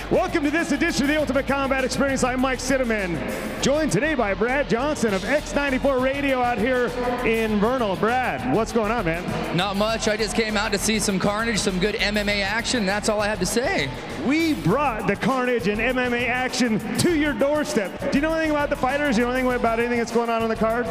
Welcome to this edition of the Ultimate Combat Experience. I'm Mike Crisman, joined today by Brad Johnson of X94 Radio out here in Vernal. Brad, what's going on, man? Not much. I just came out to see some carnage, some good MMA action. That's all I have to say. We brought the carnage and MMA action to your doorstep. Do you know anything about the fighters? Do you know anything about anything that's going on the card?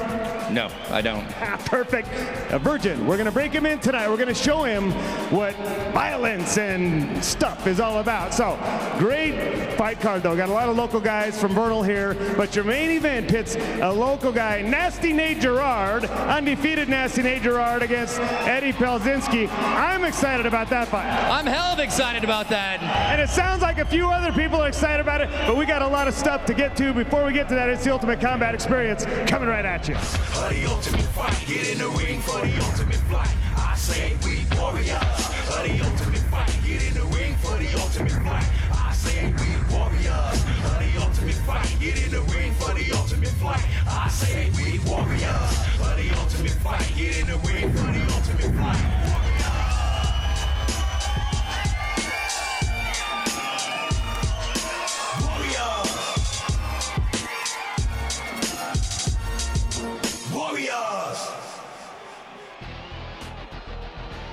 No, I don't. Perfect. A virgin. We're going to break him in tonight. We're going to show him what violence and stuff is all about. So, great fight card, though. Got a lot of local guys from Vernal here, but your main event pits a local guy, Nasty Nate Gerrard, undefeated Nasty Nate Gerrard against Eddie Pelczynski. I'm excited about that fight. I'm hell of excited about that. And it sounds like a few other people are excited about it, but we got a lot of stuff to get to. Before we get to that, it's the Ultimate Combat Experience coming right at you. For the ultimate fight, get in the ring for the ultimate fight. I say we warriors. For the ultimate fight, get in the ring for the ultimate fight. I say we warriors. For the ultimate fight, get in the ring for the ultimate fight. I say we warriors. For the ultimate fight, get in the ring for the ultimate fight.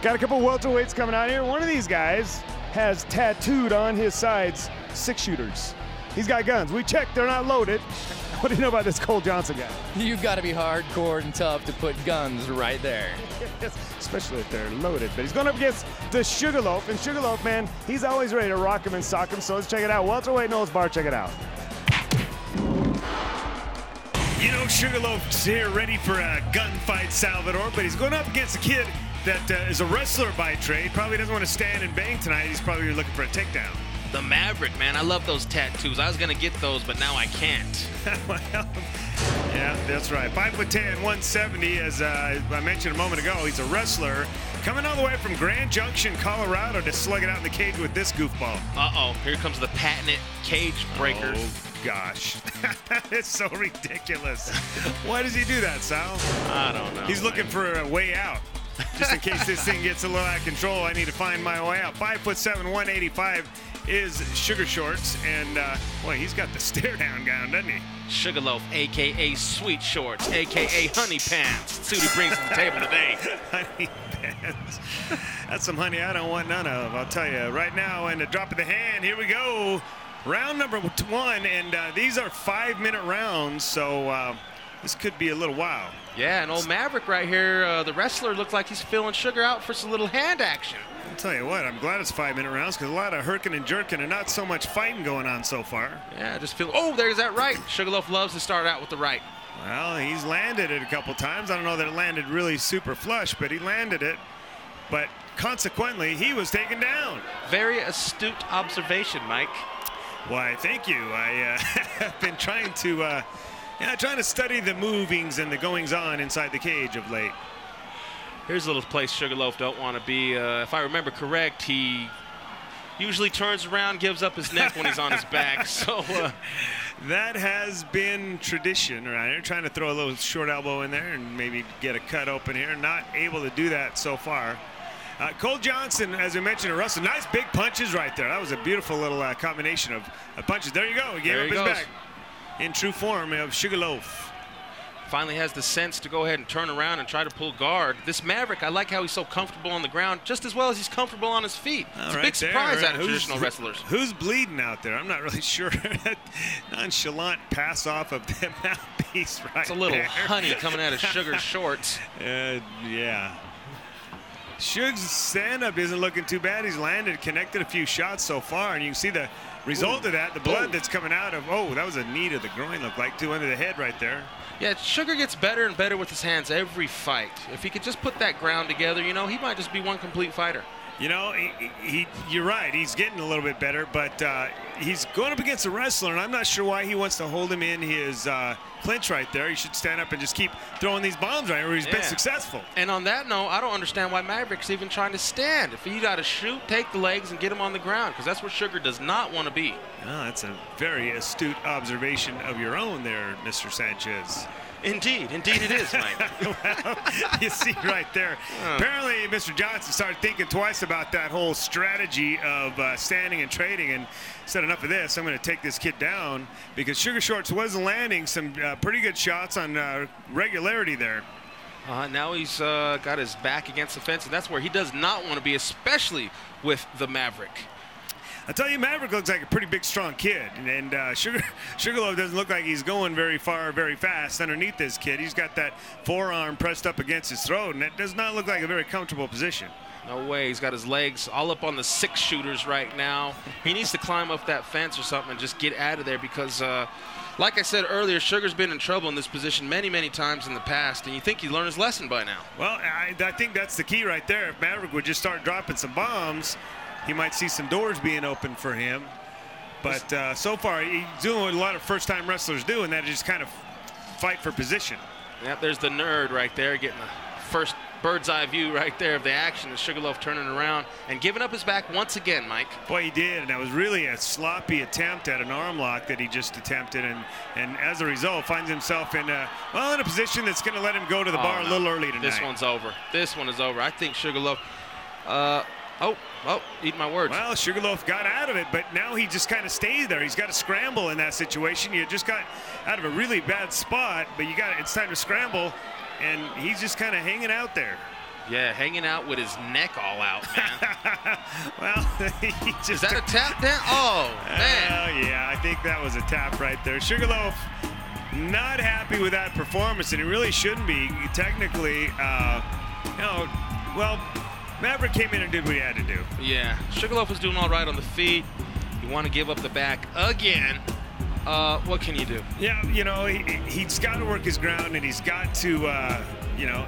Got a couple welterweights coming out here. One of these guys has tattooed on his sides 6-shooters. He's got guns. We checked, they're not loaded. What do you know about this Cole Johnson guy? You've got to be hardcore and tough to put guns right there. Especially if they're loaded. But he's going up against the Sugar Loaf. And Sugar Loaf, man, he's always ready to rock him and sock him. So let's check it out. Welterweight Knowles Bar, check it out. You know, Sugar Loaf's here ready for a gunfight, Salvador, but he's going up against a kid that is a wrestler by trade. Probably doesn't want to stand and bang tonight. He's probably looking for a takedown. The Maverick, man. I love those tattoos. I was going to get those, but now I can't. Well, yeah, that's right. 5'10", 170, as I mentioned a moment ago. He's a wrestler coming all the way from Grand Junction, Colorado to slug it out in the cage with this goofball. Uh-oh. Here comes the patented cage breaker. Oh, gosh. It's so ridiculous. Why does he do that, Sal? I don't know. He's looking for a way out. Just in case this thing gets a little out of control, I need to find my way out. 5'7", 185 is Sugar Shorts, and boy, he's got the stare down gown, doesn't he? Sugarloaf, a.k.a. Sweet Shorts, a.k.a. Honey Pants. That's what he brings to the table today. Honey Pants. That's some honey I don't want none of, I'll tell you. Right now, and the drop of the hand, here we go. Round number 1, and these are 5-minute rounds, so this could be a little while. Yeah, and old Maverick right here, the wrestler, looked like he's filling Sugar out for some little hand action. I'll tell you what, I'm glad it's 5-minute rounds because a lot of herking and jerking and not so much fighting going on so far. Yeah, just feel. Oh, there's that right. Sugarloaf loves to start out with the right. Well, he's landed it a couple times. I don't know that it landed really super flush, but he landed it. But consequently, he was taken down. Very astute observation, Mike. Why, thank you. I have been trying to study the movings and the goings-on inside the cage of late. Here's a little place Sugarloaf don't want to be. If I remember correct, he usually turns around, gives up his neck when he's on his back. So that has been tradition around here. Trying to throw a little short elbow in there and maybe get a cut open here. Not able to do that so far. Cole Johnson, as we mentioned, a wrestler. Nice big punches right there. That was a beautiful little combination of punches. There you go. He gave up his back. In true form of Sugarloaf. Finally has the sense to go ahead and turn around and try to pull guard. This Maverick, I like how he's so comfortable on the ground, just as well as he's comfortable on his feet. It's a big surprise out of traditional wrestlers. Who's bleeding out there? I'm not really sure. Nonchalant pass off of the mouthpiece right there. It's a little honey coming out of Sugar's shorts. Yeah. Sugar's stand-up isn't looking too bad. He's landed, connected a few shots so far, and you can see the result of that, the blood that's coming out of, that was a knee to the groin, looked like, to under the head right there. Yeah, Sugar gets better and better with his hands every fight. If he could just put that ground together, he might just be one complete fighter. You're right. He's getting a little bit better, but he's going up against a wrestler, and I'm not sure why he wants to hold him in his clinch right there. He should stand up and just keep throwing these bombs right where he's been successful. And on that note, I don't understand why Maverick's even trying to stand. If he got to shoot, take the legs and get him on the ground, because that's where Sugar does not want to be. Oh, that's a very astute observation of your own there, Mr. Sanchez. Indeed it is, Mike. Well, you see right there. Apparently, Mr. Johnson started thinking twice about that whole strategy of standing and trading, and instead said, enough of this. I'm going to take this kid down, because Sugar Shorts was landing some pretty good shots on regularity there. Now he's got his back against the fence, and that's where he does not want to be, especially with the Maverick. I tell you, Maverick looks like a pretty big, strong kid, and Sugarloaf doesn't look like he's going very far, very fast underneath this kid. He's got that forearm pressed up against his throat, and that does not look like a very comfortable position. No way. He's got his legs all up on the 6 shooters right now. He needs to climb up that fence or something and just get out of there, because like I said earlier, Sugar's been in trouble in this position many, many times in the past, and you think he'd learn his lesson by now. Well, I think that's the key right there. If Maverick would just start dropping some bombs, he might see some doors being open for him. But so far, he's doing what a lot of first-time wrestlers do, and that is just kind of fight for position. Yep, there's the nerd right there, getting the first bird's eye view right there of the action. The Sugarloaf turning around and giving up his back once again, Mike. Boy, he did, and that was really a sloppy attempt at an arm lock that he just attempted, and as a result finds himself in a position that's going to let him go to the bar a little early tonight. This one's over. This one is over. I think Sugarloaf, eat my words. Well, Sugarloaf got out of it, but now he just kind of stays there. He's got to scramble in that situation. You just got out of a really bad spot, but it's time to scramble. And he's just kind of hanging out there. Yeah, hanging out with his neck all out, man. Well, he just... Is that a tap down? Oh, man. Yeah, I think that was a tap right there. Sugarloaf not happy with that performance, and he really shouldn't be. Technically, Maverick came in and did what he had to do. Yeah, Sugarloaf was doing all right on the feet. You want to give up the back again. What can you do? Yeah, he's got to work his ground, and he's got to,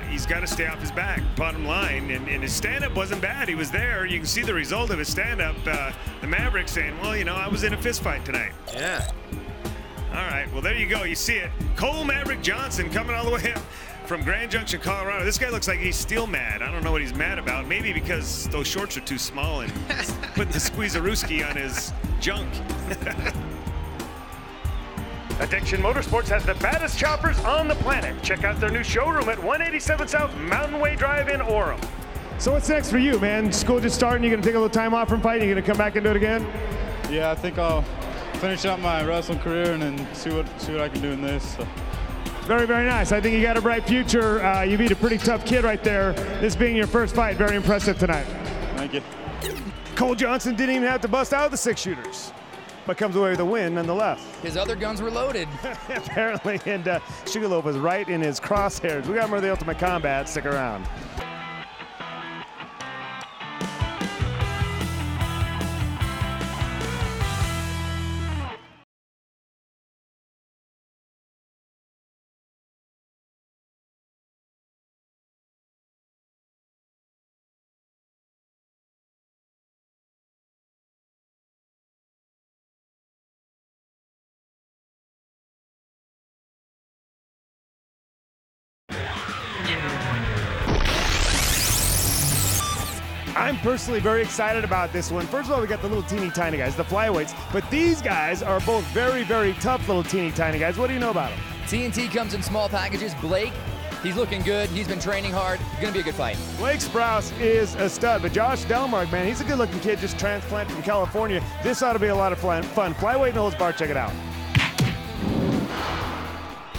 he's got to stay off his back, bottom line. And his stand-up wasn't bad. He was there. You can see the result of his stand-up. The Maverick saying, well, I was in a fist fight tonight. Yeah. All right, well, there you go. You see it. Cole Maverick Johnson coming all the way up from Grand Junction, Colorado. This guy looks like he's still mad. I don't know what he's mad about. Maybe because those shorts are too small and putting the squeezerooski on his junk. Addiction Motorsports has the baddest choppers on the planet. Check out their new showroom at 187 South Mountain Way Drive in Orem. So what's next for you, man? School just starting. You're going to take a little time off from fighting. You're going to come back and do it again? Yeah, I think I'll finish up my wrestling career and then see what I can do in this. So. Very, very nice. I think you got a bright future. You beat a pretty tough kid right there. This being your first fight, very impressive tonight. Thank you. Cole Johnson didn't even have to bust out the 6 shooters, but comes away with a win nonetheless. His other guns were loaded. Apparently, and Sugarloaf was right in his crosshairs. We got more of the Ultimate Combat. Stick around. I'm personally very excited about this one. First of all, we got the little teeny tiny guys, the flyweights, but these guys are both very, very tough little teeny tiny guys. What do you know about them? TNT comes in small packages. Blake, he's looking good. He's been training hard. Going to be a good fight. Blake Sprouse is a stud, but Josh Delmark, man, he's a good looking kid, just transplanted from California. This ought to be a lot of fun. Flyweight and holds bar, check it out.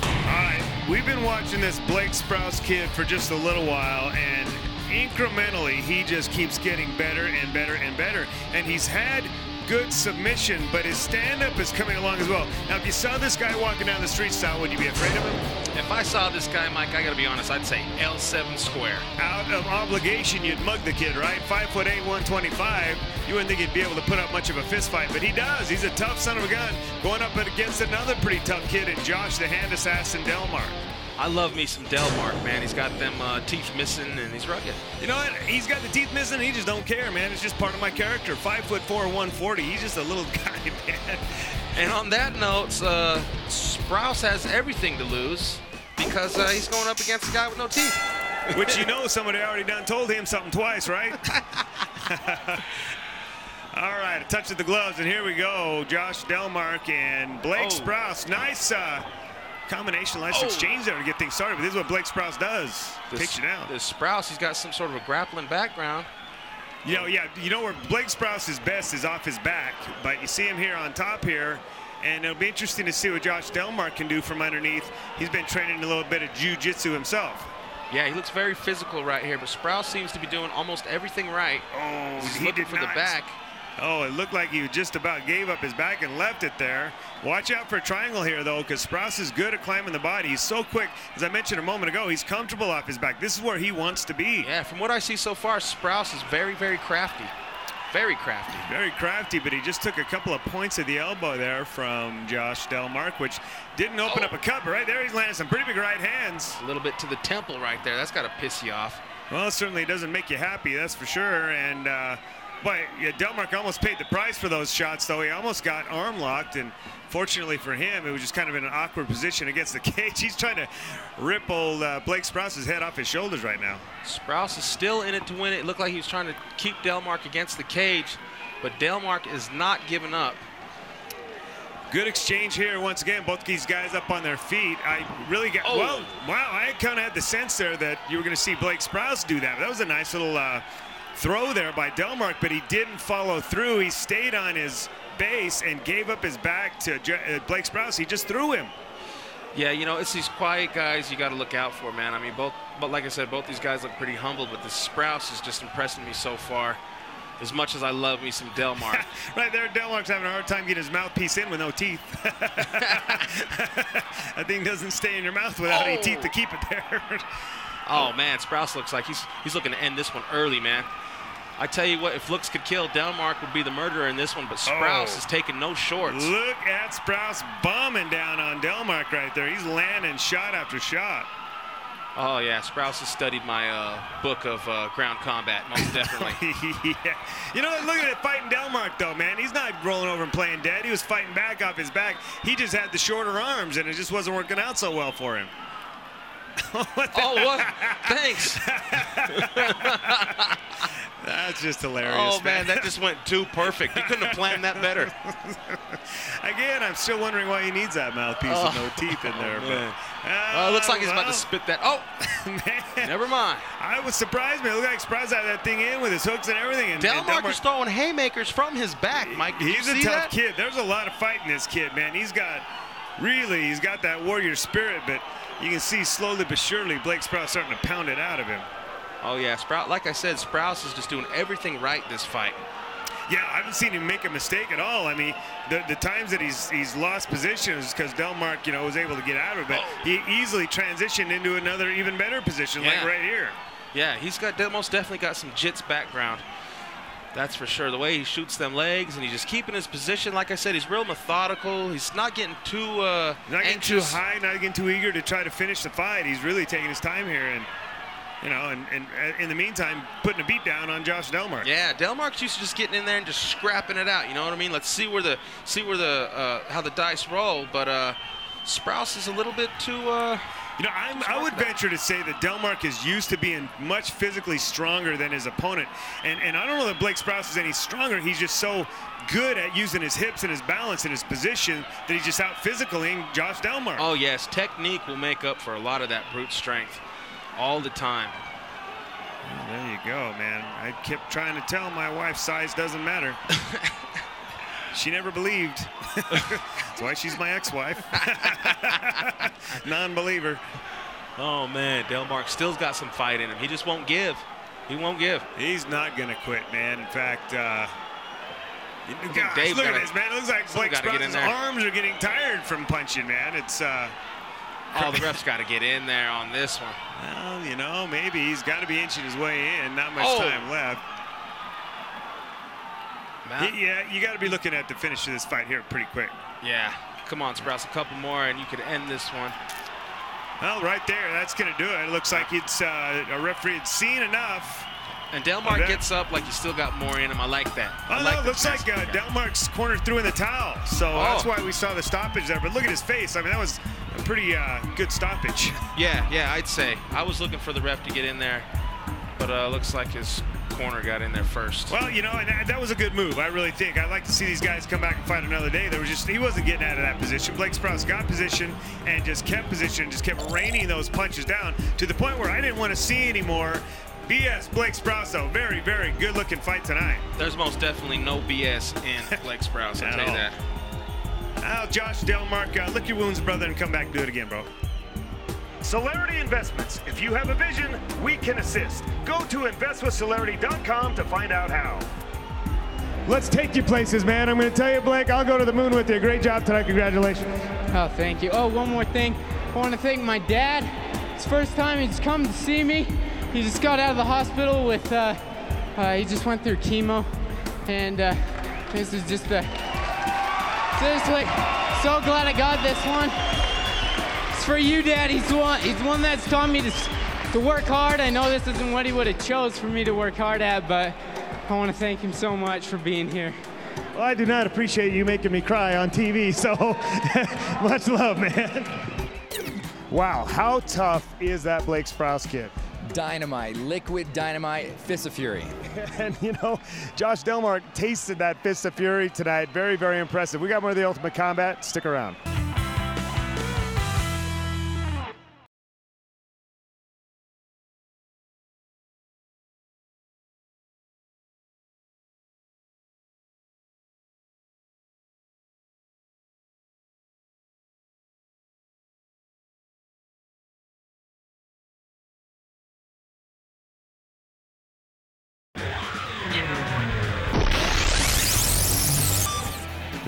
All right, we've been watching this Blake Sprouse kid for just a little while, and incrementally, he just keeps getting better and better and better. And he's had good submission, but his stand-up is coming along as well. Now, if you saw this guy walking down the street style, would you be afraid of him? If I saw this guy, Mike, I got to be honest, I'd say L7 square. Out of obligation, you'd mug the kid, right? 5'8", 125. You wouldn't think he'd be able to put up much of a fist fight, but he does. He's a tough son of a gun, going up against another pretty tough kid in Josh the Hand Assassin Delmark. I love me some Delmark, man. He's got them teeth missing, and he's rugged. You know what? He's got the teeth missing. He just don't care, man. It's just part of my character. 5'4", 140. He's just a little guy, man. And on that note, Sprouse has everything to lose because he's going up against a guy with no teeth. Which somebody already done told him something twice, right? All right, a touch of the gloves, and here we go. Josh Delmark and Blake Sprouse. Nice combination, nice exchange there to get things started, but this is what Blake Sprouse does. Takes you down. This Sprouse, he's got some sort of a grappling background. You know where Blake Sprouse is best is off his back, but you see him here on top here, and it'll be interesting to see what Josh Delmark can do from underneath. He's been training a little bit of Jiu Jitsu himself. Yeah, he looks very physical right here, but Sprouse seems to be doing almost everything right. Oh, he's he looking did for not. the back. Oh, it looked like he just about gave up his back and left it there. Watch out for a triangle here, though, because Sprouse is good at climbing the body. He's so quick. As I mentioned a moment ago, he's comfortable off his back. This is where he wants to be. Yeah, from what I see so far, Sprouse is very, very crafty. Very crafty. Very crafty, but he just took a couple of points of the elbow there from Josh Delmark, which didn't open up a cut. But right there, he's landing some pretty big right hands. A little bit to the temple right there. That's got to piss you off. Well, it certainly doesn't make you happy, that's for sure. And but yeah, Delmark almost paid the price for those shots, though. He almost got arm locked, and fortunately for him, it was just kind of in an awkward position against the cage. He's trying to rip old Blake Sprouse's head off his shoulders right now. Sprouse is still in it to win it. It looked like he was trying to keep Delmark against the cage, but Delmark is not giving up. Good exchange here once again. Both these guys up on their feet. I really got, well, wow, I kind of had the sense there that you were going to see Blake Sprouse do that. That was a nice little throw there by Delmark, but he didn't follow through. He stayed on his base and gave up his back to Blake Sprouse. He just threw him. Yeah, you know, it's these quiet guys you got to look out for, man. I mean, but like I said, both these guys look pretty humble, but this Sprouse is just impressing me so far, as much as I love me some Delmark. Right there, Delmark's having a hard time getting his mouthpiece in with no teeth. That thing doesn't stay in your mouth without any teeth to keep it there. Oh, man, Sprouse looks like he's looking to end this one early, man. I tell you what, if looks could kill, Delmark would be the murderer in this one, but Sprouse is taking no shorts. Look at Sprouse bombing down on Delmark right there. He's landing shot after shot. Oh, yeah, Sprouse has studied my book of ground combat, most definitely. Yeah. You know, look at it fighting Delmark, though, man. He's not rolling over and playing dead. He was fighting back off his back. He just had the shorter arms, and it just wasn't working out so well for him. What? Thanks. That's just hilarious. Oh, man, that just went too perfect. You couldn't have planned that better. Again, I'm still wondering why he needs that mouthpiece with no teeth in there. It looks like he's about to spit that. Oh, man. Never mind. I was surprised, man. It looked like Sprouse had that thing in with his hooks and everything. And Delmark is throwing haymakers from his back, Mike. He's a tough kid. There's a lot of fight in this kid, man. He's got that warrior spirit, but you can see slowly but surely Blake Sprouse starting to pound it out of him. Oh, yeah, Sprouse, like I said, Sprouse is just doing everything right this fight. Yeah, I haven't seen him make a mistake at all. I mean, the times that he's lost position is because Delmark, was able to get out of it, but he easily transitioned into another even better position, like right here. Yeah, he's most definitely got some jits background. That's for sure. The way he shoots them legs, and he's just keeping his position. Like I said, he's real methodical. He's not getting too not getting anxious. too high, not getting too eager to try to finish the fight. He's really taking his time here, and and in the meantime, putting a beat down on Josh Delmark. Yeah, Delmark's used to just getting in there and just scrapping it out. You know what I mean? Let's see where how the dice roll. But Sprouse is a little bit too. I would venture to say that Delmark is used to being much physically stronger than his opponent. And I don't know that Blake Sprouse is any stronger. He's just so good at using his hips and his balance and his position that he's just out physicaling Josh Delmark. Oh, yes. Technique will make up for a lot of that brute strength all the time. Well, there you go, man. I kept trying to tell my wife size doesn't matter. She never believed. That's why she's my ex-wife. Non-believer. Oh, man. Delmark still's got some fight in him. He just won't give. He won't give. He's not going to quit, man. In fact, gosh, look at this, man. It looks like Blake Sprouse's arms are getting tired from punching, man. It's oh, the ref's got to get in there on this one. Well, maybe he's got to be inching his way in. Not much time left. Yeah, you got to be looking at the finish of this fight here pretty quick. Yeah. Come on, Sprouse, a couple more, and you could end this one. Well, right there, that's going to do it. It looks like it's a referee had seen enough. And Delmark gets up like he's still got more in him. I like that. It looks like Delmark's corner threw in the towel. So that's why we saw the stoppage there. But look at his face. I mean, that was a pretty good stoppage. Yeah, I'd say. I was looking for the ref to get in there, but looks like his corner got in there first. Well, and that was a good move. I really think. I'd like to see these guys come back and fight another day. He wasn't getting out of that position. Blake Sprouse got position and just kept position, just kept raining those punches down to the point where I didn't want to see anymore. BS, Blake Sprouse, though. Very, very good-looking fight tonight. There's most definitely no BS in Blake Sprouse, I'll tell you that. Now, Josh Delmark, lick your wounds, brother, and come back and do it again, bro. Celerity Investments. If you have a vision, we can assist. Go to investwithcelerity.com to find out how. Let's take you places, man. I'm going to tell you, Blake, I'll go to the moon with you. Great job tonight. Congratulations. Oh, thank you. Oh, one more thing. I want to thank my dad. It's the first time he's come to see me. He just got out of the hospital with, he just went through chemo. And this is just seriously, so glad I got this one. It's for you, Dad. He's the one that's taught me to work hard. I know this isn't what he would have chose for me to work hard at, but I want to thank him so much for being here. Well, I do not appreciate you making me cry on TV, so much love, man. Wow, how tough is that Blake Sprouse kid? Dynamite, liquid dynamite, fist of fury. And you know, Josh Delmark tasted that fist of fury tonight. Very, very impressive. We got more of the Ultimate Combat. Stick around.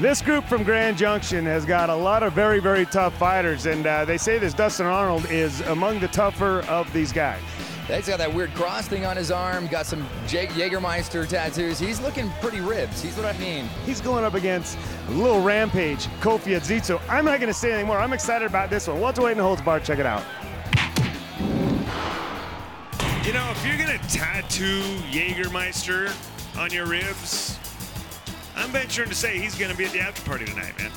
This group from Grand Junction has got a lot of very, very tough fighters, and they say this Dustin Arnold is among the tougher of these guys. He's got that weird cross thing on his arm, got some Jägermeister tattoos. He's looking pretty ribbed. He's what I mean. He's going up against little Rampage, Koffi Ahdzitso. I'm not going to say anymore. I'm excited about this one. Welterweight and holds bar. Check it out. You know, if you're going to tattoo Jägermeister on your ribs, I'm venturing to say he's going to be at the after party tonight, man.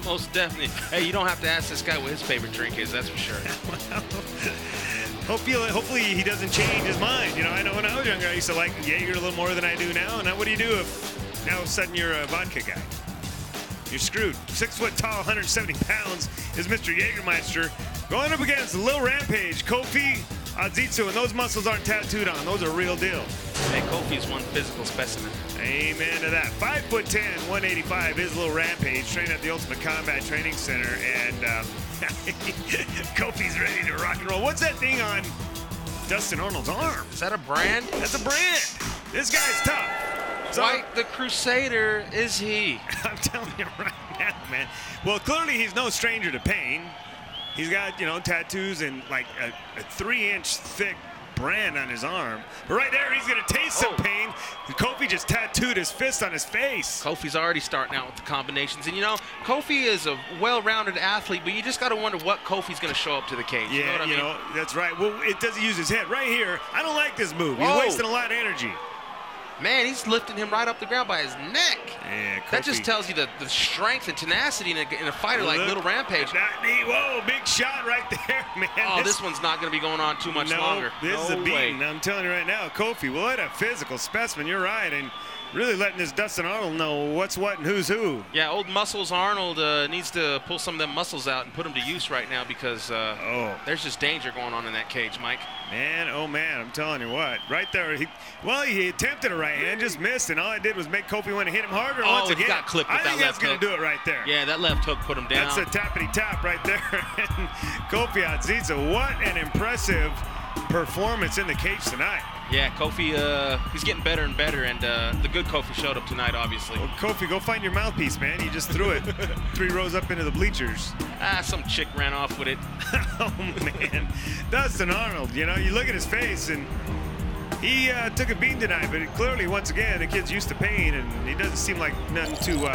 Most definitely. Hey, you don't have to ask this guy what his favorite drink is, that's for sure. Well, hopefully he doesn't change his mind. You know, I know when I was younger, I used to like Jaeger a little more than I do now. And now what do you do if now all of a sudden you're a vodka guy? You're screwed. 6 foot tall, 170 pounds is Mr. Jägermeister going up against Lil Rampage, Koffi Ahdzitso, and those muscles aren't tattooed on. Those are real deal. Hey, Kofi's one physical specimen. Amen to that. 5'10", 185 is Lil Rampage, trained at the Ultimate Combat Training Center, and Kofi's ready to rock and roll. What's that thing on Dustin Arnold's arm? Is that a brand? That's a brand. This guy's tough. So, White the Crusader is he? I'm telling you right now, man. Well, clearly he's no stranger to pain. He's got, you know, tattoos and like a 3-inch thick brand on his arm. But right there, he's going to taste some pain. Kofi just tattooed his fist on his face. Kofi's already starting out with the combinations. And, you know, Kofi is a well-rounded athlete, but you just got to wonder what Kofi's going to show up to the cage. Yeah, you know what I mean? You know, that's right. Well, it doesn't use his head. Right here, I don't like this move. He's Whoa. wasting a lot of energy. Man, he's lifting him right up the ground by his neck. Yeah, Kofi. That just tells you the strength and tenacity in a fighter like Little Rampage. Whoa, big shot right there, man. Oh, this one's not going to be going on too much longer. This is a beating. I'm telling you right now, Kofi, what a physical specimen. You're right. And really letting this Dustin Arnold know what's what and who's who. Yeah, old Muscles Arnold needs to pull some of them muscles out and put them to use right now because there's just danger going on in that cage, Mike. Man, oh man, I'm telling you what. Right there, he attempted a right hand, just missed, and all it did was make Kofi want to hit him harder once again. He got clipped with I think that's going to do it right there. Yeah, that left hook put him down. That's a tappity-tap right there. And Koffi Ahdzitso, what an impressive performance in the cage tonight. Yeah, Kofi, he's getting better and better, and the good Kofi showed up tonight, obviously. Well, Kofi, go find your mouthpiece, man. You just threw it 3 rows up into the bleachers. Some chick ran off with it. Oh, man. Dustin Arnold, you know, you look at his face, and he took a beating tonight, but clearly, once again, the kid's used to pain, and he doesn't seem like nothing too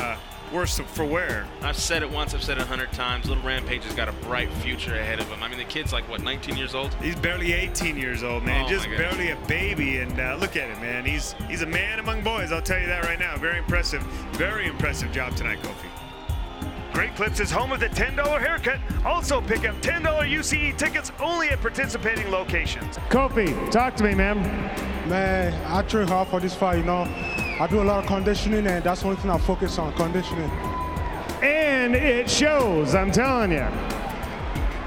worse for wear. I've said it once, I've said it 100 times. Little Rampage has got a bright future ahead of him. I mean, the kid's like, what, 19 years old? He's barely 18 years old, man. Oh, just barely a baby, and look at him, man. He's a man among boys, I'll tell you that right now. Very impressive job tonight, Kofi. Great Clips is home of the $10 haircut. Also pick up $10 UCE tickets only at participating locations. Kofi, talk to me, man. Man, I train hard for this fight, you know. I do a lot of conditioning, and that's the only thing I focus on, conditioning. And it shows, I'm telling you.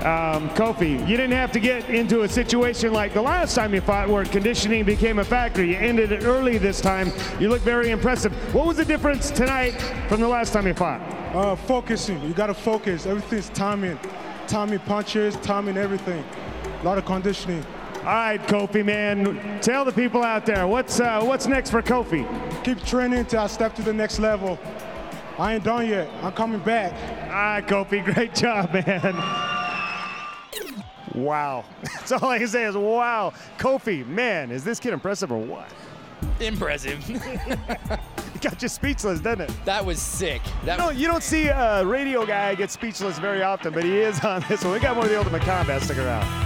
Kofi, you didn't have to get into a situation like the last time you fought where conditioning became a factor. You ended it early this time. You look very impressive. What was the difference tonight from the last time you fought? Focusing. You got to focus. Everything's timing. Timing punches, timing everything. A lot of conditioning. All right, Kofi, man. Tell the people out there, what's next for Kofi? Keep training until I step to the next level. I ain't done yet. I'm coming back. All right, Kofi, great job, man. Wow. That's all I can say is wow. Kofi, man, is this kid impressive or what? Impressive. It got you speechless, didn't it? That was sick. You don't see a radio guy get speechless very often, but he is on this one. We got more of the Ultimate Combat. Stick around.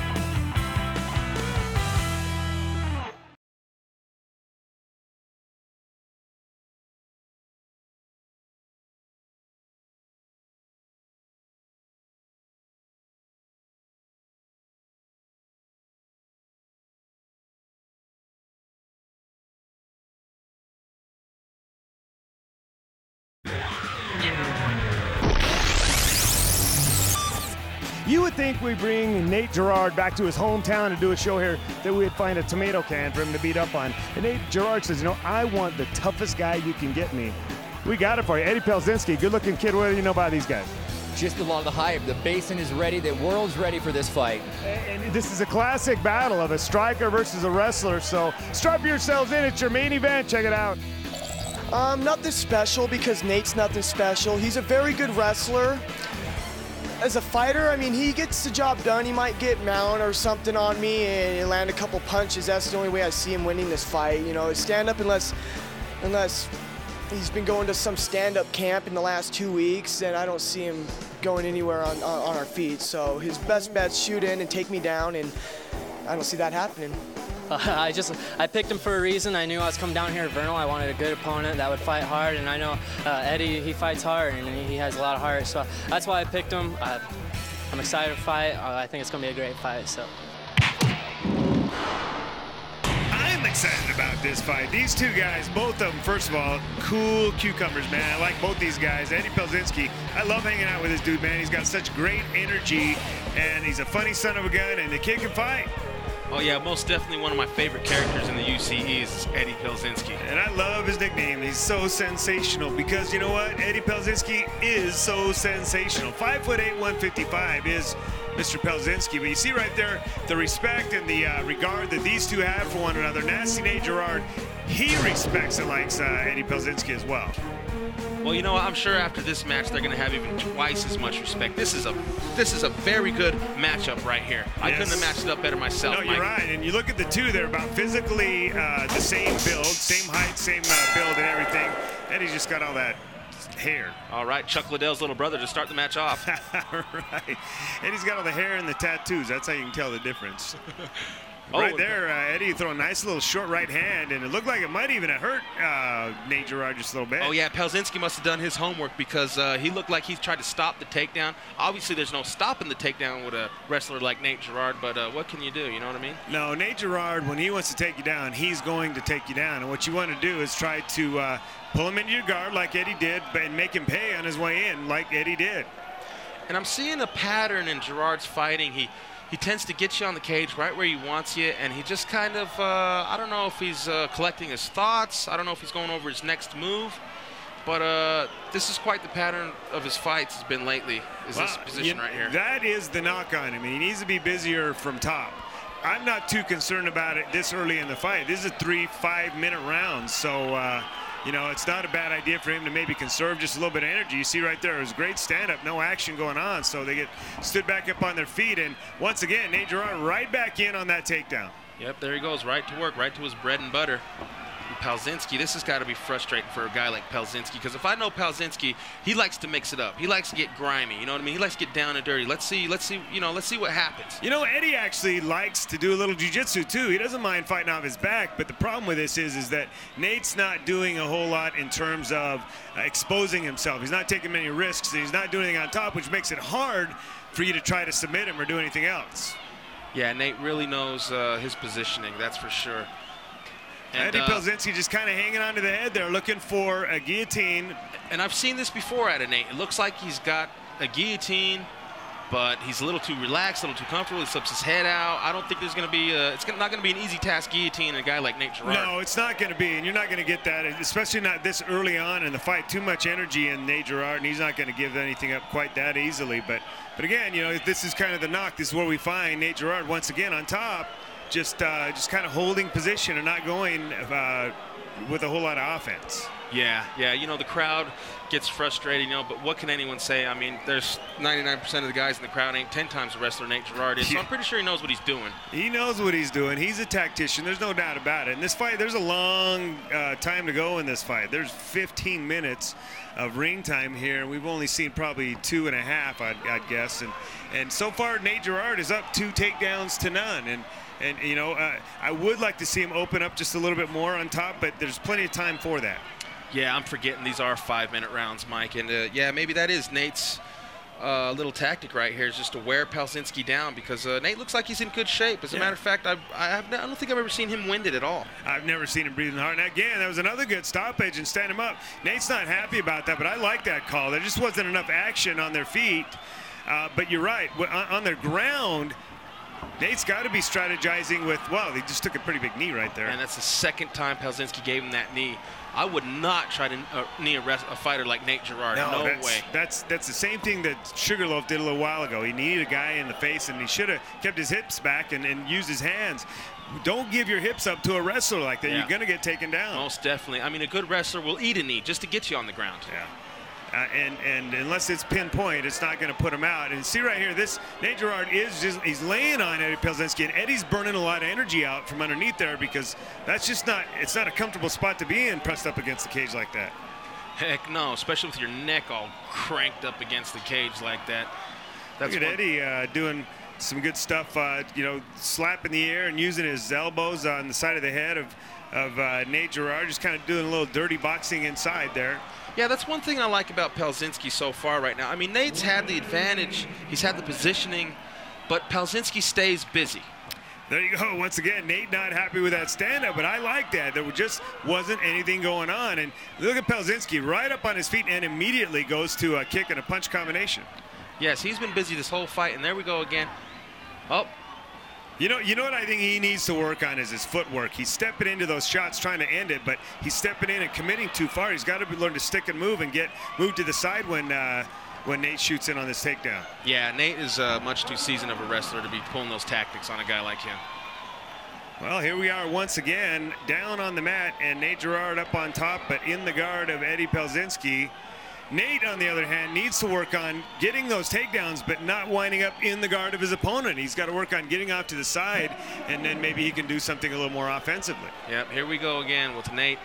You would think we bring Nate Gerrard back to his hometown and do a show here that we'd find a tomato can for him to beat up on. And Nate Gerrard says, I want the toughest guy you can get me. We got it for you. Eddie Pelczynski, good-looking kid. What do you know about these guys? Just a lot of the hype. The basin is ready. The world's ready for this fight. And this is a classic battle of a striker versus a wrestler. So strap yourselves in. It's your main event. Check it out. Nothing special because Nate's nothing special. He's a very good wrestler. As a fighter, I mean, he gets the job done. He might get mount or something on me and land a couple punches. That's the only way I see him winning this fight. Stand up unless he's been going to some stand-up camp in the last 2 weeks, and I don't see him going anywhere on our feet. So his best bet's shoot in and take me down, and I don't see that happening. I picked him for a reason. I knew I was coming down here to Vernal. I wanted a good opponent that would fight hard, and I know Eddie, he fights hard, and he has a lot of heart, so that's why I picked him. I'm excited to fight. I think it's going to be a great fight. So. I'm excited about this fight. These two guys, both of them, first of all, cool cucumbers, man. I like both these guys. Eddie Pelczynski, I love hanging out with this dude, man. He's got such great energy, and he's a funny son of a gun, and the kid can fight. Oh yeah, most definitely one of my favorite characters in the UCE is Eddie Pelczynski. And I love his nickname. He's so sensational because you know what? Eddie Pelczynski is so sensational. 5'8", 155 is Mr. Pelczynski. But you see right there the respect and the regard that these two have for one another. Nasty Nate Gerrard, he respects and likes Eddie Pelczynski as well. Well, I'm sure after this match they're going to have even twice as much respect. This is a very good matchup right here. Yes. I couldn't have matched it up better myself. No, you're Mike. right. And you look at the two; they're about physically the same build, same height, same build, and everything. Eddie's just got all that hair. All right, Chuck Liddell's little brother to start the match off. Right. Eddie's got all the hair and the tattoos. That's how you can tell the difference. Oh, right there, Eddie throw a nice little short right hand, and it looked like it might even have hurt Nate Gerrard just a little bit. Oh, yeah, Pelczynski must have done his homework because he looked like he tried to stop the takedown. Obviously, there's no stopping the takedown with a wrestler like Nate Gerrard, but what can you do? You know what I mean? No, Nate Gerrard, when he wants to take you down, he's going to take you down. And what you want to do is try to pull him into your guard like Eddie did and make him pay on his way in like Eddie did. And I'm seeing a pattern in Gerard's fighting. He tends to get you on the cage right where he wants you, and he just kind of, I don't know if he's collecting his thoughts. I don't know if he's going over his next move. But this is quite the pattern of his fights has been lately, is this position right here. That is the knock on him. He needs to be busier from top. I'm not too concerned about it this early in the fight. This is a 3-5-minute round, so it's not a bad idea for him to maybe conserve just a little bit of energy. You see right there, it was great stand-up, no action going on, so they get stood back up on their feet, and once again, Nate Gerrard right back in on that takedown. Yep, there he goes, right to work, right to his bread and butter. And Pelczynski, this has got to be frustrating for a guy like Pelczynski, because if I know Pelczynski, he likes to mix it up. He likes to get grimy, you know what I mean? He likes to get down and dirty. Let's see what happens. Eddie actually likes to do a little jiu-jitsu too. He doesn't mind fighting off his back, but the problem with this is that Nate's not doing a whole lot in terms of exposing himself. He's not taking many risks, and he's not doing anything on top, which makes it hard for you to try to submit him or do anything else. Yeah, Nate really knows his positioning, that's for sure. And, Eddie Pelczynski just kind of hanging on to the head there, looking for a guillotine. And I've seen this before out of Nate. It looks like he's got a guillotine but he's a little too relaxed, a little too comfortable. He slips his head out. I don't think there's going to be it's not going to be an easy task guillotine a guy like Nate Gerrard. No, it's not going to be, and you're not going to get that, especially not this early on in the fight. Too much energy in Nate Gerrard, and he's not going to give anything up quite that easily. But again, you know, this is kind of the knock. This is where we find Nate Gerrard once again on top, just kind of holding position and not going with a whole lot of offense. Yeah, you know, the crowd gets frustrated, you know, but what can anyone say? I mean, there's 99% of the guys in the crowd ain't 10 times the wrestler Nate Gerrard is, so I'm pretty sure he knows what he's doing. He knows what he's doing. He's a tactician. There's no doubt about it. In this fight, there's a long time to go in this fight. There's 15 minutes of ring time here. We've only seen probably 2.5, I'd guess. And so far, Nate Gerrard is up 2 takedowns to none. And you know, I would like to see him open up just a little bit more on top, but there's plenty of time for that. Yeah, I'm forgetting these are 5-minute rounds, Mike. And, yeah, maybe that is Nate's little tactic right here, is just to wear Pelczynski down, because Nate looks like he's in good shape. As a matter of fact, I don't think I've ever seen him winded at all. I've never seen him breathing hard. And again, that was another good stoppage and stand him up. Nate's not happy about that, but I like that call. There just wasn't enough action on their feet. But you're right. On their ground, Nate's got to be strategizing with, well, he just took a pretty big knee right there. And that's the second time Pelczynski gave him that knee. I would not try to knee a fighter like Nate Gerrard. No way. That's the same thing that Sugarloaf did a little while ago. He needed a guy in the face, and he should have kept his hips back and used his hands. Don't give your hips up to a wrestler like that. Yeah. You're going to get taken down. Most definitely. I mean, a good wrestler will eat a knee just to get you on the ground. Yeah. And unless it's pinpoint, it's not going to put him out. And see right here, this Nate Gerrard he's laying on Eddie Pelczynski, and Eddie's burning a lot of energy out from underneath there, because that's just not a comfortable spot to be in, pressed up against the cage like that. Heck no, especially with your neck all cranked up against the cage like that. Look at Eddie doing some good stuff, you know, slapping the air and using his elbows on the side of the head of Nate Gerrard, just kind of doing a little dirty boxing inside there. Yeah, that's one thing I like about Pelczynski so far right now. I mean, Nate's had the advantage. He's had the positioning, but Pelczynski stays busy. There you go. Once again, Nate not happy with that stand-up, but I like that. There just wasn't anything going on. And look at Pelczynski right up on his feet and immediately goes to a kick and a punch combination. Yes, he's been busy this whole fight, and there we go again. Oh. You know what I think he needs to work on is his footwork. He's stepping into those shots trying to end it, but he's stepping in and committing too far. He's got to learn to stick and move and get moved to the side when Nate shoots in on this takedown. Yeah, Nate is much too seasoned of a wrestler to be pulling those tactics on a guy like him. Well, here we are once again down on the mat, and Nate Gerrard up on top, but in the guard of Eddie Pelczynski. Nate, on the other hand, needs to work on getting those takedowns, but not winding up in the guard of his opponent. He's got to work on getting off to the side, and then maybe he can do something a little more offensively. Yep, here we go again with Nate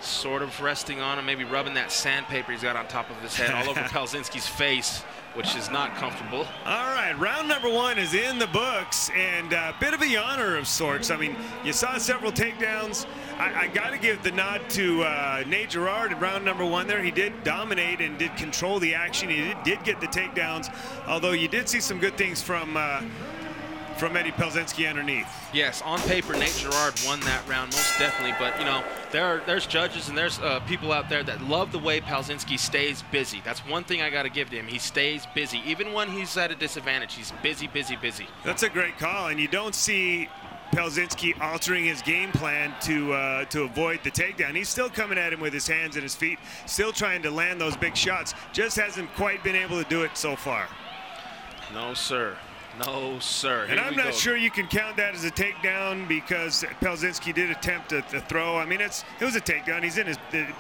sort of resting on him, maybe rubbing that sandpaper he's got on top of his head all over Pelczynski's face, which is not comfortable. All right, round number 1 is in the books, and a bit of a yawner of sorts. I mean, you saw several takedowns. I got to give the nod to Nate Gerrard in round number 1 there. He did dominate and did control the action. He did get the takedowns, although you did see some good things from Eddie Pelczynski underneath. Yes, on paper, Nate Gerrard won that round most definitely, but, you know, there's judges and there's people out there that love the way Pelczynski stays busy. That's one thing I got to give to him. He stays busy. Even when he's at a disadvantage, he's busy, busy, busy. That's a great call, and you don't see Pelczynski altering his game plan to avoid the takedown. He's still coming at him with his hands and his feet, still trying to land those big shots. Just hasn't quite been able to do it so far. No, sir. No, sir. And I'm not sure you can count that as a takedown, because Pelczynski did attempt a throw. I mean, it was a takedown. He's in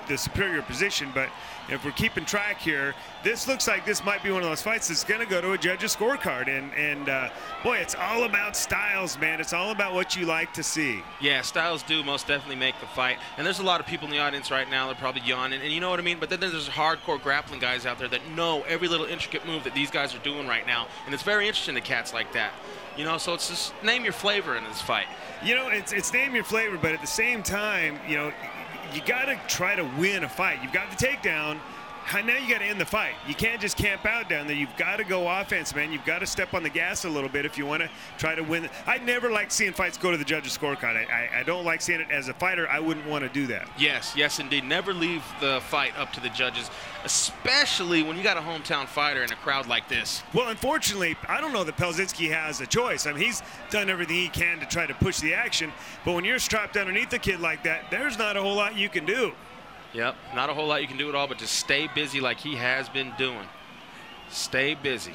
the superior position, but if we're keeping track here, this looks like this might be one of those fights that's going to go to a judge's scorecard. And boy, it's all about styles, man. It's all about what you like to see. Yeah, styles do most definitely make the fight. And there's a lot of people in the audience right now that are probably yawning, and you know what I mean? But then there's hardcore grappling guys out there that know every little intricate move that these guys are doing right now. And it's very interesting to cats like that. You know, so it's just name your flavor in this fight. You know, it's name your flavor, but at the same time, you know, you got to try to win a fight. You've got the takedown, now you got to end the fight. You can't just camp out down there. You've got to go offense, man. You've got to step on the gas a little bit if you want to try to win. I never like seeing fights go to the judges' scorecard. I don't like seeing it. As a fighter, I wouldn't want to do that. Yes, indeed. Never leave the fight up to the judges, especially when you got a hometown fighter in a crowd like this. Well, unfortunately, I don't know that Pelczynski has a choice. I mean, he's done everything he can to try to push the action, but when you're strapped underneath a kid like that, there's not a whole lot you can do. Yep, not a whole lot you can do at all, but just stay busy like he has been doing. Stay busy.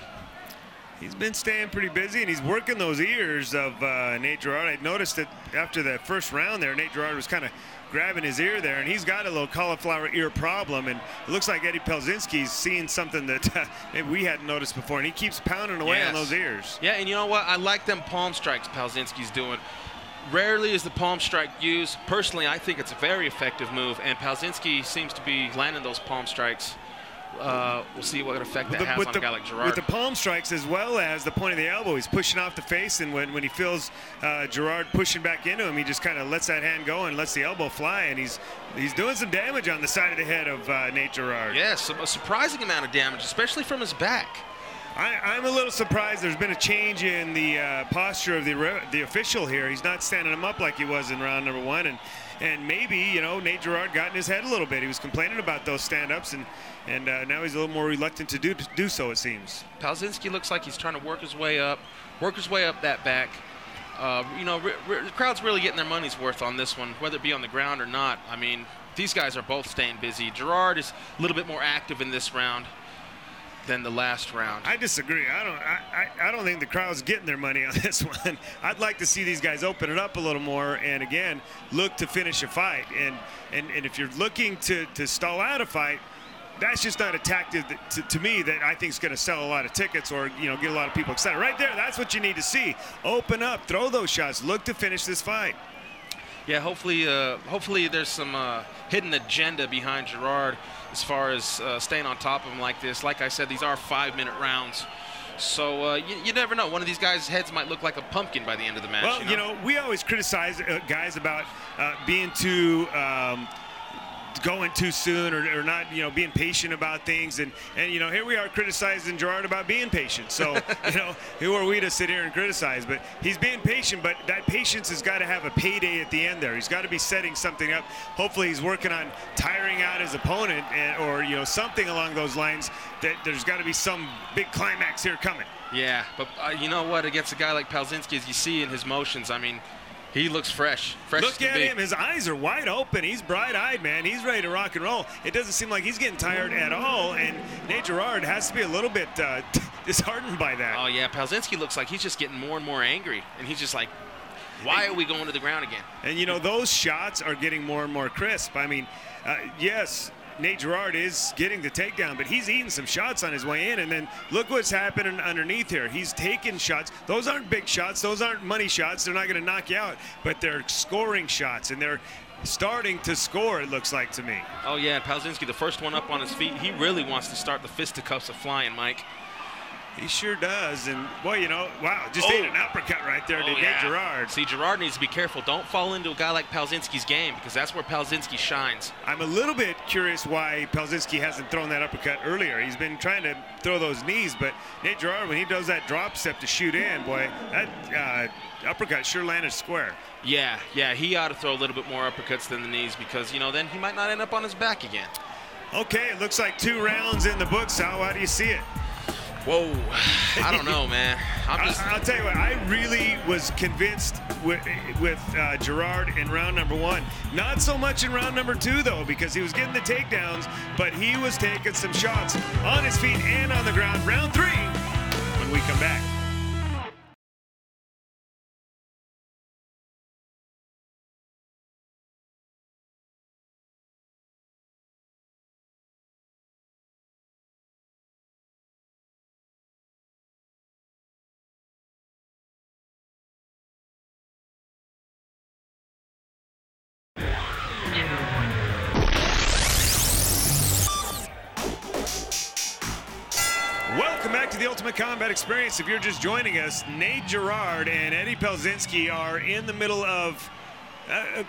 He's been staying pretty busy, and he's working those ears of Nate Gerrard. I noticed that after the first round there, Nate Gerrard was kind of grabbing his ear there, and he's got a little cauliflower ear problem, and it looks like Eddie Pelczynski's seeing something that maybe we hadn't noticed before, and he keeps pounding away on those ears. Yeah, and you know what? I like them palm strikes Pelczynski's doing. Rarely is the palm strike used. Personally, I think it's a very effective move, and Pelczynski seems to be landing those palm strikes. We'll see what effect that has on a guy like Gerard. With the palm strikes as well as the point of the elbow, he's pushing off the face, and when he feels Gerard pushing back into him, he just kind of lets that hand go and lets the elbow fly, and he's doing some damage on the side of the head of Nate Gerrard. Yes, a surprising amount of damage, especially from his back. I'm a little surprised there's been a change in the posture of the official here. He's not standing him up like he was in round number 1, and maybe, you know, Nate Gerrard got in his head a little bit. He was complaining about those stand-ups, and now he's a little more reluctant to do so, it seems. Pelczynski looks like he's trying to work his way up that back. You know, the crowd's really getting their money's worth on this one, whether it be on the ground or not. I mean, these guys are both staying busy. Gerard is a little bit more active in this round than the last round. I disagree. I don't think the crowd's getting their money on this one. I'd like to see these guys open it up a little more and, again, look to finish a fight. And if you're looking to stall out a fight, that's just not a tactic to me that I think is going to sell a lot of tickets or, you know, get a lot of people excited. Right there, that's what you need to see. Open up, throw those shots, look to finish this fight. Yeah, hopefully there's some hidden agenda behind Gerard as far as staying on top of him like this. Like I said, these are 5-minute rounds. So you never know. One of these guys' heads might look like a pumpkin by the end of the match. Well, you know we always criticize guys about being too going too soon or not, you know, being patient about things. And you know, here we are criticizing Gerard about being patient. So, you know, who are we to sit here and criticize? But he's being patient, but that patience has got to have a payday at the end there. He's got to be setting something up. Hopefully he's working on tiring out his opponent or, you know, something along those lines, that there's got to be some big climax here coming. Yeah, but you know what? Against a guy like Pelczynski, as you see in his motions, I mean, he looks fresh. Look at him. His eyes are wide open. He's bright-eyed, man. He's ready to rock and roll. It doesn't seem like he's getting tired at all, and Nate Gerrard has to be a little bit disheartened by that. Oh, yeah. Pelczynski looks like he's just getting more and more angry, and he's just like, why are we going to the ground again? And, you know, those shots are getting more and more crisp. I mean, yes, Nate Gerrard is getting the takedown, but he's eating some shots on his way in, and then look what's happening underneath here. He's taking shots. Those aren't big shots. Those aren't money shots. They're not going to knock you out, but they're scoring shots, and they're starting to score, it looks like to me. Oh, yeah, Pelczynski, the first one up on his feet, he really wants to start the fisticuffs of flying, Mike. He sure does, and boy, you know, wow, just ate an uppercut right there to Nate Gerrard. See, Gerard needs to be careful. Don't fall into a guy like Pelczynski's game, because that's where Pelczynski shines. I'm a little bit curious why Pelczynski hasn't thrown that uppercut earlier. He's been trying to throw those knees, but Nate Gerrard, when he does that drop step to shoot in, boy, that uppercut sure landed square. Yeah, he ought to throw a little bit more uppercuts than the knees, because, you know, then he might not end up on his back again. Okay, it looks like 2 rounds in the book, Sal. How do you see it? Whoa, I don't know, man. I'll tell you what, I really was convinced with Gerard in round number 1. Not so much in round number 2, though, because he was getting the takedowns, but he was taking some shots on his feet and on the ground. Round 3, when we come back. Welcome back to the Ultimate Combat Experience. If you're just joining us, Nate Gerrard and Eddie Pelczynski are in the middle of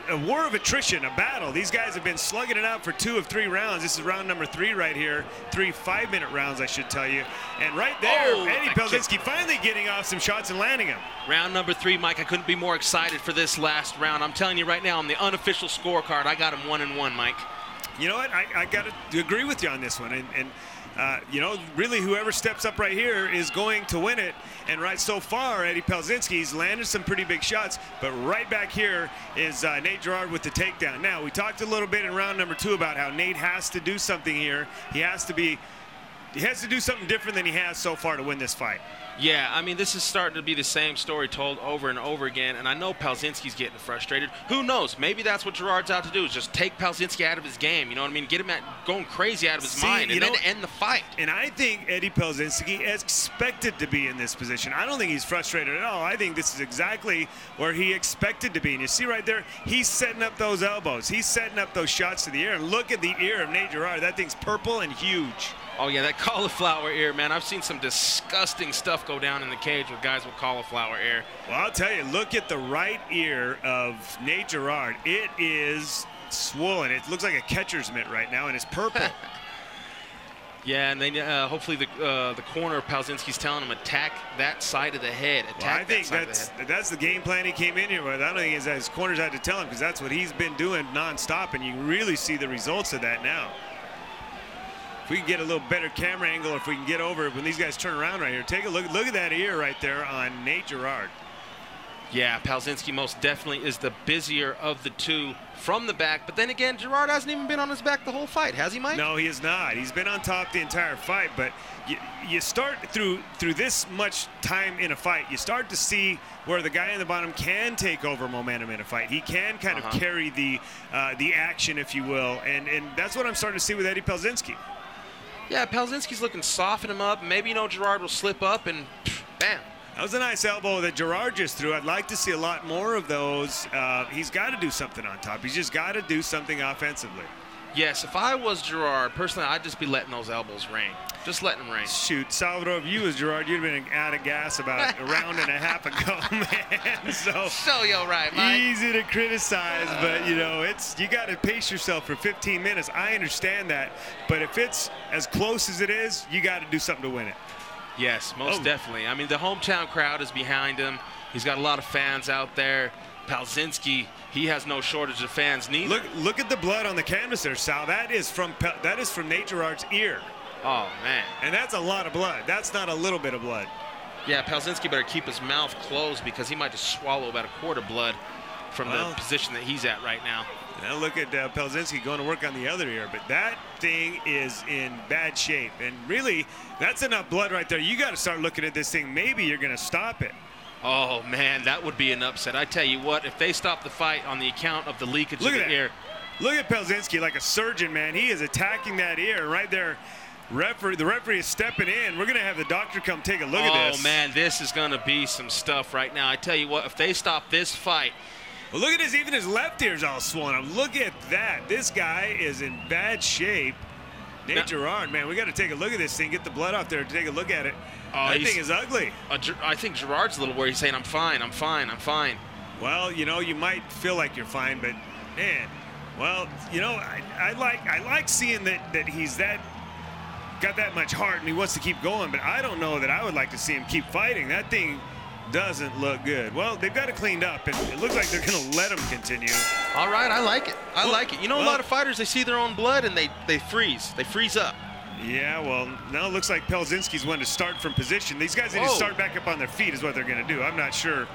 a war of attrition, a battle. These guys have been slugging it out for 2 of 3 rounds. This is round number 3 right here. 3 5-minute rounds, I should tell you. And right there, Eddie Pelczynski finally getting off some shots and landing them. Round number 3, Mike. I couldn't be more excited for this last round. I'm telling you right now, on the unofficial scorecard, I got him 1-1, Mike. You know what? I got to agree with you on this one. And you know, really whoever steps up right here is going to win it. And right so far, Eddie Pelczynski's landed some pretty big shots, but right back here is Nate Gerrard with the takedown. Now, we talked a little bit in round number 2 about how Nate has to do something here. He has to do something different than he has so far to win this fight. Yeah, I mean, this is starting to be the same story told over and over again, and I know Pelczynski's getting frustrated. Who knows? Maybe that's what Gerard's out to do, is just take Pelczynski out of his game, you know what I mean? Get him going crazy out of his mind, and then end the fight. And I think Eddie Pelczynski is expected to be in this position. I don't think he's frustrated at all. I think this is exactly where he expected to be. And you see right there, he's setting up those elbows. He's setting up those shots to the ear. And look at the ear of Nate Gerrard. That thing's purple and huge. Oh, yeah, that cauliflower ear, man. I've seen some disgusting stuff go down in the cage with guys with cauliflower ear. Well, I'll tell you, look at the right ear of Nate Gerrard. It is swollen. It looks like a catcher's mitt right now, and it's purple. Yeah, and then hopefully the corner of Pelczynski's telling him attack that side of the head. I think that's the game plan he came in here with. I don't think his corners had to tell him, because that's what he's been doing nonstop, and you really see the results of that now. If we can get a little better camera angle, if we can get over when these guys turn around right here, take a look. Look at that ear right there on Nate Gerrard. Yeah, Pelczynski most definitely is the busier of the two from the back. But then again, Gerard hasn't even been on his back the whole fight, has he, Mike? No, he has not. He's been on top the entire fight. But you start through this much time in a fight, you start to see where the guy in the bottom can take over momentum in a fight. He can kind of carry the action, if you will. And that's what I'm starting to see with Eddie Pelczynski. Yeah, Pelczynski's looking to soften him up. Maybe, Gerard will slip up and bam. That was a nice elbow that Gerard just threw. I'd like to see a lot more of those. He's got to do something on top. He's just got to do something offensively. Yes, if I was Gerard, personally, I'd just be letting those elbows rain. Just letting them rain. Shoot, Salvador, if you was Gerard, you'd have been out of gas about a round and a half ago, man. So you're right, Mike. Easy to criticize, but, you got to pace yourself for 15 minutes. I understand that. But if it's as close as it is, you got to do something to win it. Yes, most definitely. I mean, the hometown crowd is behind him. He's got a lot of fans out there. Pelczynski, he has no shortage of fans neither. Look at the blood on the canvas there, Sal. That is from Nate Gerrard's ear. Oh, man. And that's a lot of blood. That's not a little bit of blood. Yeah, Pelczynski better keep his mouth closed, because he might just swallow about a quart of blood from the position that he's at right now. Now look at Pelczynski going to work on the other ear, but that thing is in bad shape. And really, that's enough blood right there. You got to start looking at this thing. Maybe you're going to stop it. Oh, man, that would be an upset. I tell you what, if they stop the fight on the account of the leakage of the ear. Look at Pelczynski like a surgeon, man. He is attacking that ear right there. The referee is stepping in. We're going to have the doctor come take a look at this. Oh, man, this is going to be some stuff right now. I tell you what, if they stop this fight. Well, look at his, even his left ear's all swollen up. Look at that. This guy is in bad shape. Nate Gerrard, man, we got to take a look at this thing, get the blood off there, take a look at it. That thing is ugly. I think Gerard's a little worried. He's saying, I'm fine, I'm fine, I'm fine. Well, you might feel like you're fine, but, man, well, I like seeing that he's got that much heart and he wants to keep going, but I don't know that I would like to see him keep fighting. That thing doesn't look good. Well, they've got it cleaned up, and it looks like they're going to let him continue. All right, I like it. I like it. A lot of fighters, they see their own blood and they freeze. They freeze up. Yeah, well, now it looks like Pelczynski's one to start from position. These guys need to start back up on their feet is what they're going to do. I'm not sure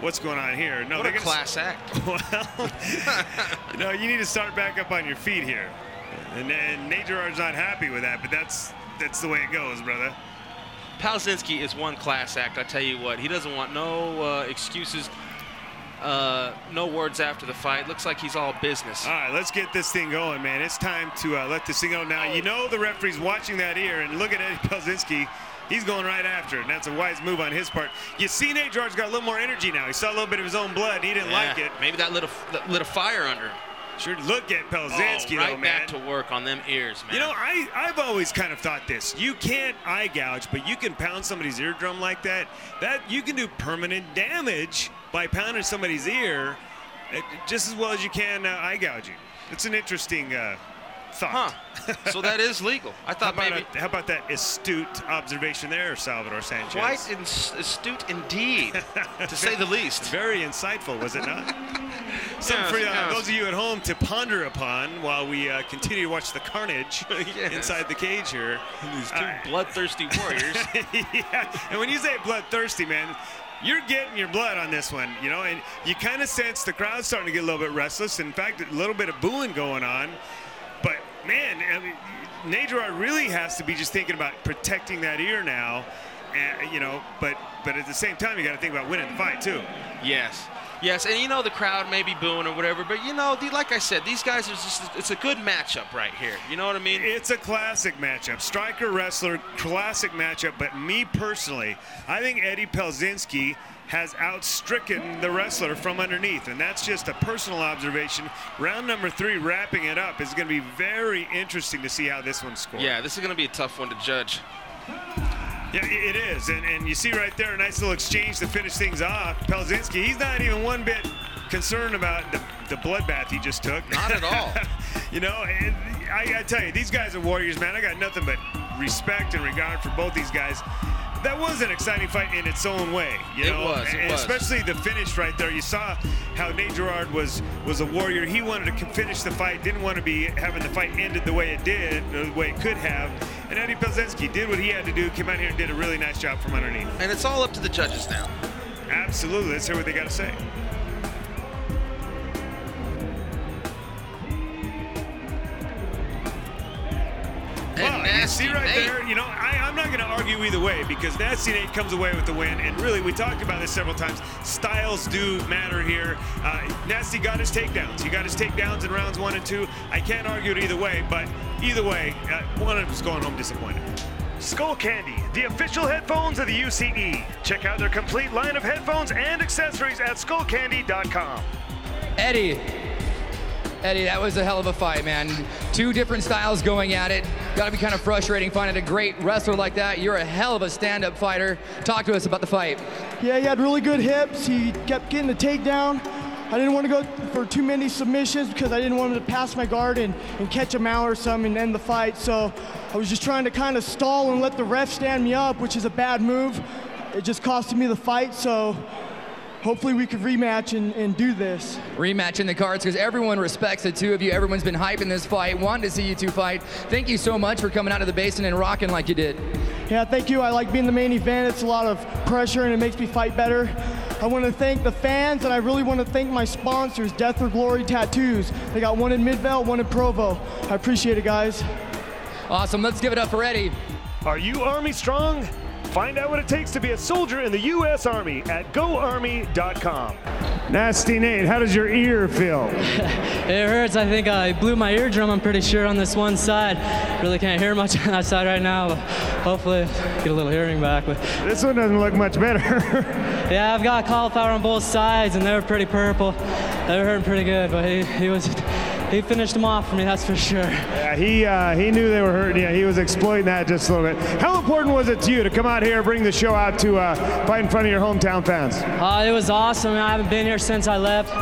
what's going on here. No, what a class act. Well, you need to start back up on your feet here. And Nate Gerrard's not happy with that, but that's the way it goes, brother. Pelczynski is one class act. I tell you what, he doesn't want no excuses, no words after the fight. Looks like he's all business. All right, let's get this thing going, man. It's time to let this thing go. Now, the referee's watching that ear, and look at Eddie Pelczynski. He's going right after it, and that's a wise move on his part. You see Nate Gerrard's got a little more energy now. He saw a little bit of his own blood, and he didn't like it. Maybe that lit a fire under him. Sure, look at Pelczynski, right though, man. Back to work on them ears, man. I've always kind of thought this. You can't eye gouge, but you can pound somebody's eardrum like that. That you can do permanent damage by pounding somebody's ear. just as well as you can eye gouging. It's an interesting thought. Huh. So that is legal. I thought how about that astute observation there, Salvador Sanchez? Quite astute indeed, to say the least. Very insightful, was it not? Something for those of you at home to ponder upon while we continue to watch the carnage inside the cage here. These two bloodthirsty warriors. Yeah, and when you say bloodthirsty, man, you're getting your blood on this one, you know, and you kind of sense the crowd's starting to get a little bit restless. In fact, a little bit of booing going on. But, man, I mean, Nate Gerrard really has to be just thinking about protecting that ear now, you know, but at the same time, you got to think about winning the fight, too. Yes. Yes, and you know the crowd may be booing or whatever, but you know, like I said, these guys are just—it's a good matchup right here. You know what I mean? It's a classic matchup, striker wrestler, classic matchup. But me personally, I think Eddie Pelczynski has outstricken the wrestler from underneath, and that's just a personal observation. Round number 3, wrapping it up, is going to be very interesting to see how this one scores. Yeah, this is going to be a tough one to judge. Yeah, it is, and you see right there a nice little exchange to finish things off. Pelczynski, he's not even one bit concerned about the bloodbath he just took. Not at all. You know, and I gotta tell you, these guys are warriors, man. I got nothing but respect and regard for both these guys. That was an exciting fight in its own way, you know. It was. Especially the finish right there. You saw how Nate Gerrard was a warrior. He wanted to finish the fight, didn't want to be having the fight ended the way it did, or the way it could have. And Eddie Pelczynski did what he had to do, came out here and did a really nice job from underneath. And it's all up to the judges now. Absolutely. Let's hear what they got to say. Well, you see right there, you know, I'm not going to argue either way because Nasty Nate comes away with the win. And really, we talked about this several times. Styles do matter here. Nasty got his takedowns. He got his takedowns in rounds 1 and 2. I can't argue it either way, but either way, one of them is going home disappointed. Skull Candy, the official headphones of the UCE. Check out their complete line of headphones and accessories at skullcandy.com. Eddie, that was a hell of a fight, man. 2 different styles going at it. Got to be kind of frustrating finding a great wrestler like that. You're a hell of a stand-up fighter. Talk to us about the fight. Yeah, he had really good hips. He kept getting the takedown. I didn't want to go for too many submissions because I didn't want him to pass my guard and catch him out or something and end the fight. So I was just trying to kind of stall and let the ref stand me up, which is a bad move. It just costed me the fight, so hopefully we could rematch and do this. Rematch in the cards because everyone respects the two of you. Everyone's been hyping this fight, wanting to see you two fight. Thank you so much for coming out to the basin and rocking like you did. Yeah, thank you. I like being the main event. It's a lot of pressure and it makes me fight better. I want to thank the fans and I really want to thank my sponsors, Death or Glory Tattoos. They got one in Midvale, one in Provo. I appreciate it, guys. Awesome. Let's give it up for Eddie. Are you Army strong? Find out what it takes to be a soldier in the U.S. Army at GoArmy.com. Nasty Nate, how does your ear feel? It hurts. I think I blew my eardrum, I'm pretty sure, on this one side. Really can't hear much on that side right now, but hopefully get a little hearing back. But this one doesn't look much better. Yeah, I've got cauliflower on both sides, and they were pretty purple. They were hurting pretty good, but he finished them off for me, that's for sure. Yeah, he knew they were hurting. Yeah, he was exploiting that just a little bit. How important was it to you to come out here, bring the show out to fight in front of your hometown fans? It was awesome. I haven't been here since I left.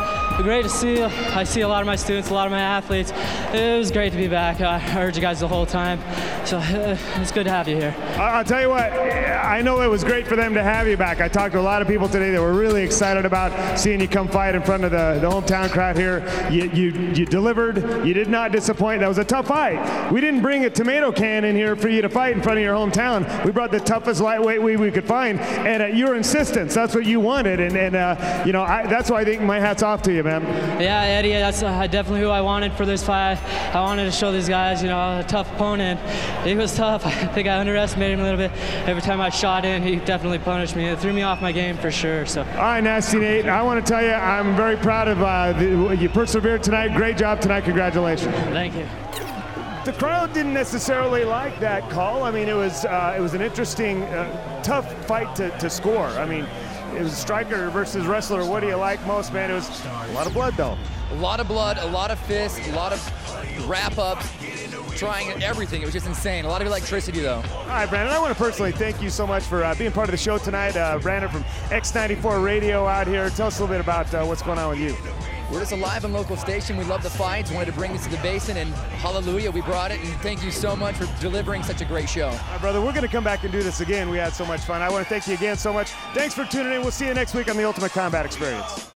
Great to see you. I see a lot of my students, a lot of my athletes. It was great to be back. I heard you guys the whole time, so it's good to have you here. I'll tell you what, I know it was great for them to have you back. I talked to a lot of people today that were really excited about seeing you come fight in front of the hometown crowd here. You delivered. You did not disappoint. That was a tough fight. We didn't bring a tomato can in here for you to fight in front of your hometown. We brought the toughest lightweight we could find, and at your insistence, that's what you wanted. And you know, that's why I think my hat's off to you, man. Yeah, Eddie, that's definitely who I wanted for this fight. I wanted to show these guys, you know, a tough opponent. He was tough. I think I underestimated him a little bit. Every time I shot in, he definitely punished me. It threw me off my game for sure. So. All right, Nasty Nate, I want to tell you, I'm very proud of you persevered tonight. Great job tonight. Congratulations. Thank you. The crowd didn't necessarily like that call. I mean, it was an interesting, tough fight to score. I mean, it was striker versus wrestler. What do you like most, man? It was a lot of blood, though. A lot of blood, a lot of fists, a lot of wrap-ups, trying everything. It was just insane. A lot of electricity, though. All right, Brandon, I want to personally thank you so much for being part of the show tonight. Brandon from X94 Radio out here. Tell us a little bit about what's going on with you. we're just a live and local station. We love the fights. Wanted to bring this to the Basin, and hallelujah, we brought it. And thank you so much for delivering such a great show. All right, brother, we're going to come back and do this again. We had so much fun. I want to thank you again so much. Thanks for tuning in. We'll see you next week on the Ultimate Combat Experience.